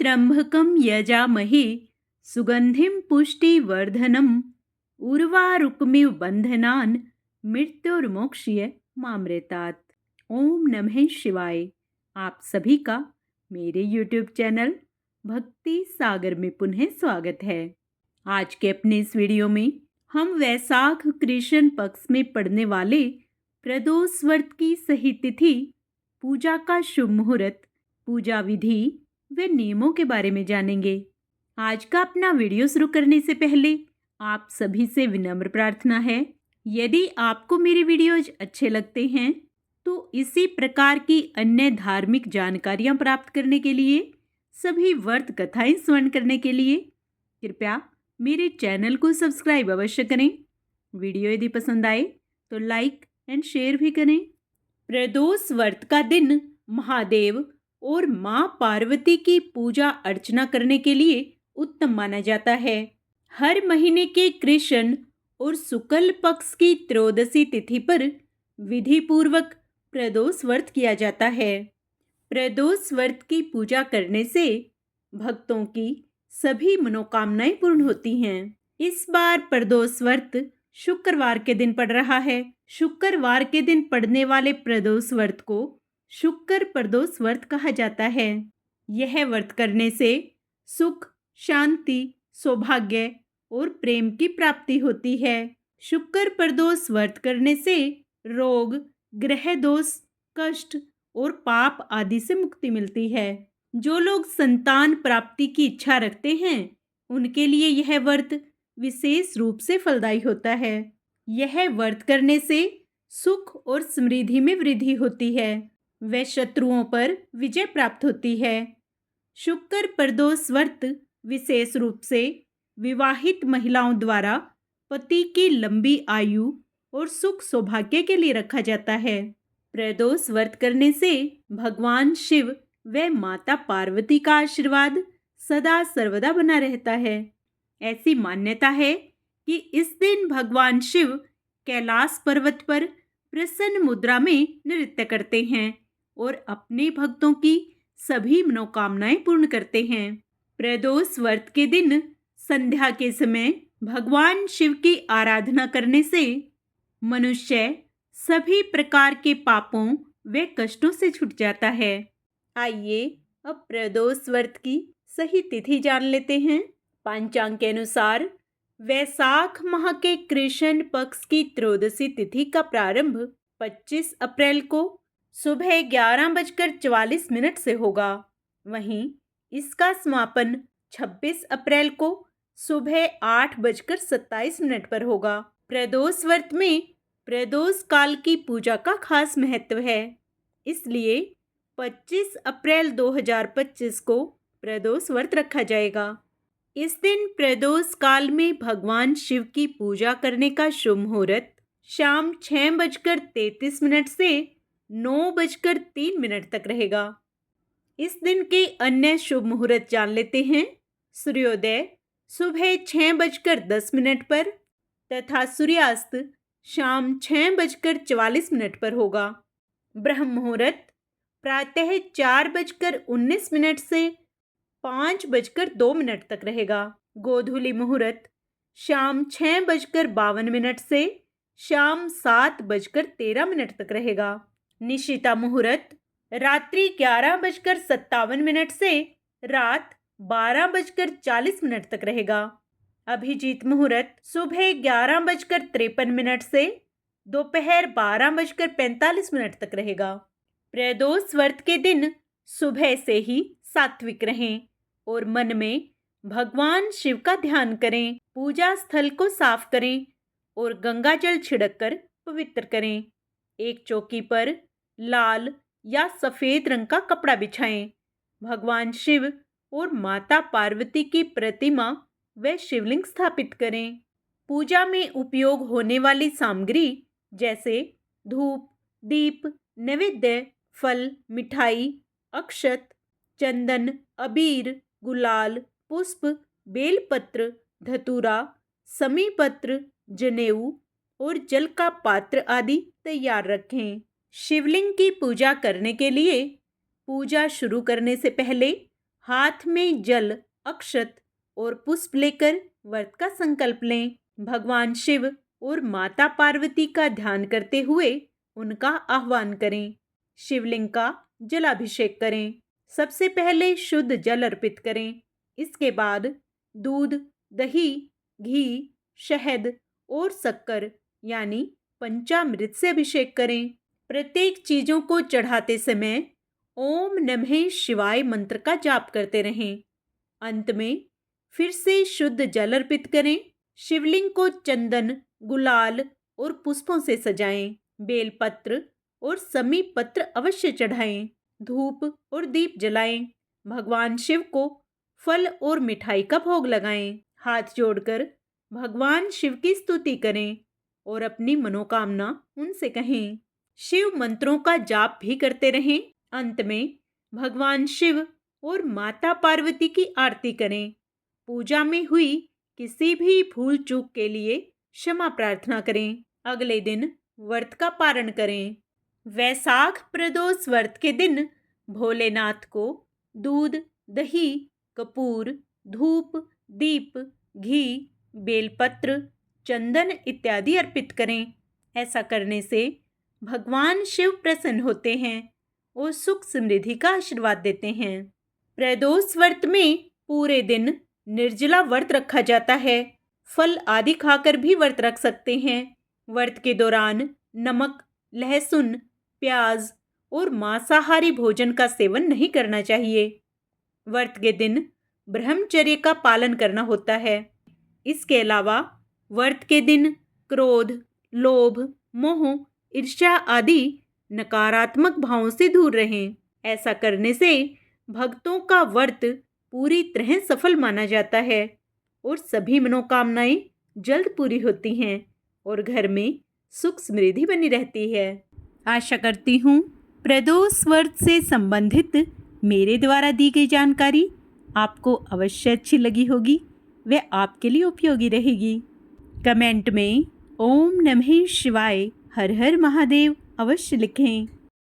त्र्यंबकं यजामहे सुगंधिं पुष्टिवर्धनम् उर्वारुकमिव बंधनान् मृत्युर्मोक्ष्य मामृतात्। ओम नमः शिवाय। आप सभी का मेरे YouTube चैनल भक्ति सागर में पुनः स्वागत है। आज के अपने इस वीडियो में हम वैशाख कृष्ण पक्ष में पड़ने वाले प्रदोष व्रत की सही तिथि, पूजा का शुभ मुहूर्त, पूजा विधि व नियमों के बारे में जानेंगे। आज का अपना वीडियो शुरू करने से पहले आप सभी से विनम्र प्रार्थना है, यदि आपको मेरे वीडियोज अच्छे लगते हैं तो इसी प्रकार की अन्य धार्मिक जानकारियां प्राप्त करने के लिए, सभी व्रत कथाएं श्रवण करने के लिए कृपया मेरे चैनल को सब्सक्राइब अवश्य करें। वीडियो यदि पसंद आए तो लाइक एंड शेयर भी करें। प्रदोष व्रत का दिन महादेव और मां पार्वती की पूजा अर्चना करने के लिए उत्तम माना जाता है। हर महीने के कृष्ण और शुक्ल पक्ष की त्रयोदशी तिथि पर विधि पूर्वक प्रदोष व्रत किया जाता है। प्रदोष व्रत की पूजा करने से भक्तों की सभी मनोकामनाएं पूर्ण होती हैं। इस बार प्रदोष व्रत शुक्रवार के दिन पड़ रहा है। शुक्रवार के दिन पड़ने वाले प्रदोष व्रत को शुक्र प्रदोष व्रत कहा जाता है। यह व्रत करने से सुख, शांति, सौभाग्य और प्रेम की प्राप्ति होती है। शुक्र प्रदोष व्रत करने से रोग, ग्रह दोष, कष्ट और पाप आदि से मुक्ति मिलती है। जो लोग संतान प्राप्ति की इच्छा रखते हैं उनके लिए यह व्रत विशेष रूप से फलदायी होता है। यह व्रत करने से सुख और समृद्धि में वृद्धि होती है व शत्रुओं पर विजय प्राप्त होती है। शुक्र प्रदोष व्रत विशेष रूप से विवाहित महिलाओं द्वारा पति की लंबी आयु और सुख सौभाग्य के लिए रखा जाता है। प्रदोष व्रत करने से भगवान शिव व माता पार्वती का आशीर्वाद सदा सर्वदा बना रहता है। ऐसी मान्यता है कि इस दिन भगवान शिव कैलाश पर्वत पर प्रसन्न मुद्रा में नृत्य करते हैं और अपने भक्तों की सभी मनोकामनाएं पूर्ण करते हैं। प्रदोष व्रत के दिन संध्या के समय भगवान शिव की आराधना करने से मनुष्य सभी प्रकार के पापों व कष्टों से छूट जाता है। आइए अब प्रदोष व्रत की सही तिथि जान लेते हैं। पंचांग के अनुसार वैशाख माह के कृष्ण पक्ष की त्रयोदशी तिथि का प्रारंभ 25 अप्रैल को सुबह 11:44 से होगा। वहीं इसका समापन 26 अप्रैल को सुबह 8:27 पर होगा। प्रदोष व्रत में प्रदोष काल की पूजा का खास महत्व है, इसलिए 25 अप्रैल 2025 को प्रदोष व्रत रखा जाएगा। इस दिन प्रदोष काल में भगवान शिव की पूजा करने का शुभ मुहूर्त शाम 6:33 से 9:03 तक रहेगा। इस दिन के अन्य शुभ मुहूर्त जान लेते हैं। सूर्योदय सुबह 6:10 पर तथा सूर्यास्त शाम 6:44 पर होगा। ब्रह्म मुहूर्त प्रातः 4:19 से 5:02 तक रहेगा। गोधूली मुहूर्त शाम 6:52 से शाम 7:13 तक रहेगा। निशिता मुहूर्त रात्रि 11:57 से रात 12:40 तक रहेगा। अभिजीत मुहूर्त सुबह 11:53 से दोपहर 12:45 तक रहेगा। प्रदोष व्रत के दिन सुबह से ही सात्विक रहें और मन में भगवान शिव का ध्यान करें। पूजा स्थल को साफ करें और गंगा जल छिड़क कर पवित्र करें। एक चौकी पर लाल या सफेद रंग का कपड़ा बिछाएं। भगवान शिव और माता पार्वती की प्रतिमा व शिवलिंग स्थापित करें। पूजा में उपयोग होने वाली सामग्री जैसे धूप, दीप, नैवेद्य, फल, मिठाई, अक्षत, चंदन, अबीर, गुलाल, पुष्प, बेलपत्र, धतूरा, समीपत्र, जनेऊ और जल का पात्र आदि तैयार रखें। शिवलिंग की पूजा करने के लिए पूजा शुरू करने से पहले हाथ में जल, अक्षत और पुष्प लेकर व्रत का संकल्प लें। भगवान शिव और माता पार्वती का ध्यान करते हुए उनका आह्वान करें। शिवलिंग का जलाभिषेक करें। सबसे पहले शुद्ध जल अर्पित करें। इसके बाद दूध, दही, घी, शहद और शक्कर यानी पंचामृत से अभिषेक करें। प्रत्येक चीजों को चढ़ाते समय ओम नमः शिवाय मंत्र का जाप करते रहें। अंत में फिर से शुद्ध जल अर्पित करें। शिवलिंग को चंदन, गुलाल और पुष्पों से सजाएं। बेलपत्र और समीप पत्र अवश्य चढ़ाएं। धूप और दीप जलाएं। भगवान शिव को फल और मिठाई का भोग लगाएं। हाथ जोड़कर भगवान शिव की स्तुति करें और अपनी मनोकामना उनसे कहें। शिव मंत्रों का जाप भी करते रहें। अंत में भगवान शिव और माता पार्वती की आरती करें। पूजा में हुई किसी भी भूल चूक के लिए क्षमा प्रार्थना करें। अगले दिन व्रत का पारण करें। वैशाख प्रदोष व्रत के दिन भोलेनाथ को दूध, दही, कपूर, धूप, दीप, घी, बेलपत्र, चंदन इत्यादि अर्पित करें। ऐसा करने से भगवान शिव प्रसन्न होते हैं और सुख समृद्धि का आशीर्वाद देते हैं। प्रदोष व्रत में पूरे दिन निर्जला व्रत रखा जाता है। फल आदि खाकर भी व्रत रख सकते हैं। व्रत के दौरान नमक, लहसुन, प्याज और मांसाहारी भोजन का सेवन नहीं करना चाहिए। व्रत के दिन ब्रह्मचर्य का पालन करना होता है। इसके अलावा व्रत के दिन क्रोध, लोभ, मोह, ईर्ष्या आदि नकारात्मक भावों से दूर रहें। ऐसा करने से भक्तों का व्रत पूरी तरह सफल माना जाता है और सभी मनोकामनाएं जल्द पूरी होती हैं और घर में सुख समृद्धि बनी रहती है। आशा करती हूँ प्रदोष व्रत से संबंधित मेरे द्वारा दी गई जानकारी आपको अवश्य अच्छी लगी होगी, वे आपके लिए उपयोगी रहेगी। कमेंट में ओम नमः शिवाय, हर हर महादेव अवश्य लिखें।